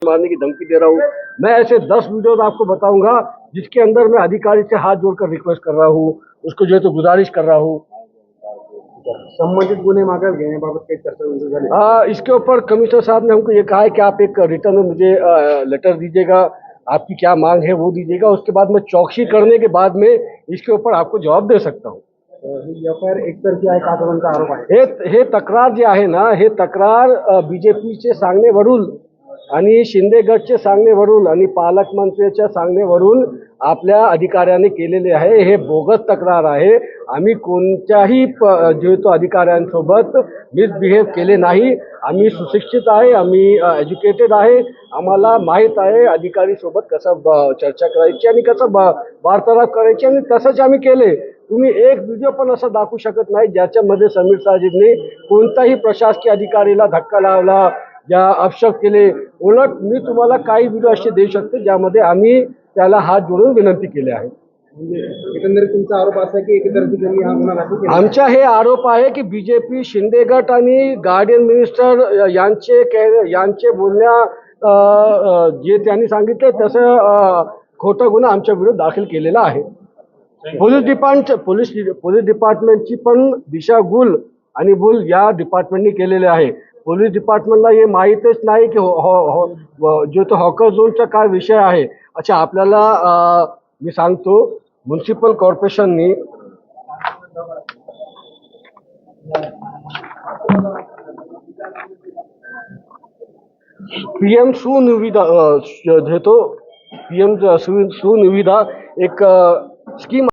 मारने की धमकी दे रहा हूँ। मैं ऐसे 10 वीडियोज आपको बताऊंगा जिसके अंदर मैं अधिकारी से हाथ जोड़कर रिक्वेस्ट कर रहा हूँ, उसको जो है तो गुजारिश कर रहा हूँ। संबंधित गुन्हे मागे घेण्याबाबत काही चर्चा झाली? इसके ऊपर कमिश्नर साहब ने हमको ये कहा है कि आप एक रिटर्न में मुझे लेटर दीजिएगा, आपकी क्या मांग है वो दीजिएगा, उसके बाद मैं चौकसी करने के बाद में इसके ऊपर आपको जवाब दे सकता हूँ। एफआयआर एकतर्फी आहे का असा आरोप आहे? हे तक्रार जी आहे ना, हे तक्रार बीजेपीचे सांगण्यावरून आणि शिंदे गटचे सांगण्यावरून आणि पालकमंत्र्याच्या सांगण्यावरून आपल्या अधिकाऱ्याने केलेले आहे. हे बोगस तक्रार आहे. आम्ही कोणत्याही जे तो अधिकाऱ्यांसोबत मिसबिहेव केले नाही. आम्ही सुशिक्षित आहे, आम्ही एज्युकेटेड आहे, आम्हाला माहीत आहे अधिकारी सोबत कसं चर्चा करायची आणि कसं वार्तालाप करायची आणि तसंच आम्ही केले. तुम्ही एक व्हिडिओ पण असा दाखवू शकत नाही ज्याच्यामध्ये समीर साजिदने कोणताही प्रशासकीय अधिकारीला धक्का लावला या अपशब्द केले. उलट मी तुम्हाला काही व्हिडिओ असे देऊ शकतो ज्यामध्ये आम्ही त्याला हात जोडून विनंती केली आहे. एकंदरीत तुमचा आरोप असा की एकतर्फी त्यांनी हा गुन्हा दाखल केला. आमचा हे आरोप आहे की बीजेपी, शिंदे गट आणि गार्डियन मिनिस्टर यांचे बोलण्या जे त्यांनी सांगितले तसं खोटा गुन्हा आमच्या विरुद्ध दाखल केलेला आहे. पोलीस डिपार्टमेंटची पण दिशाभूल आणि भूल या डिपार्टमेंटनी केलेले आहे. पोलीस डिपार्टमेंटला हे माहीतच नाही की जो तो हॉकर झोनचा काय विषय आहे. अच्छा, आपल्याला मी सांगतो, म्युन्सिपल कॉर्पोरेशननी पीएम सुनिविदा सुनिविदा एक स्कीम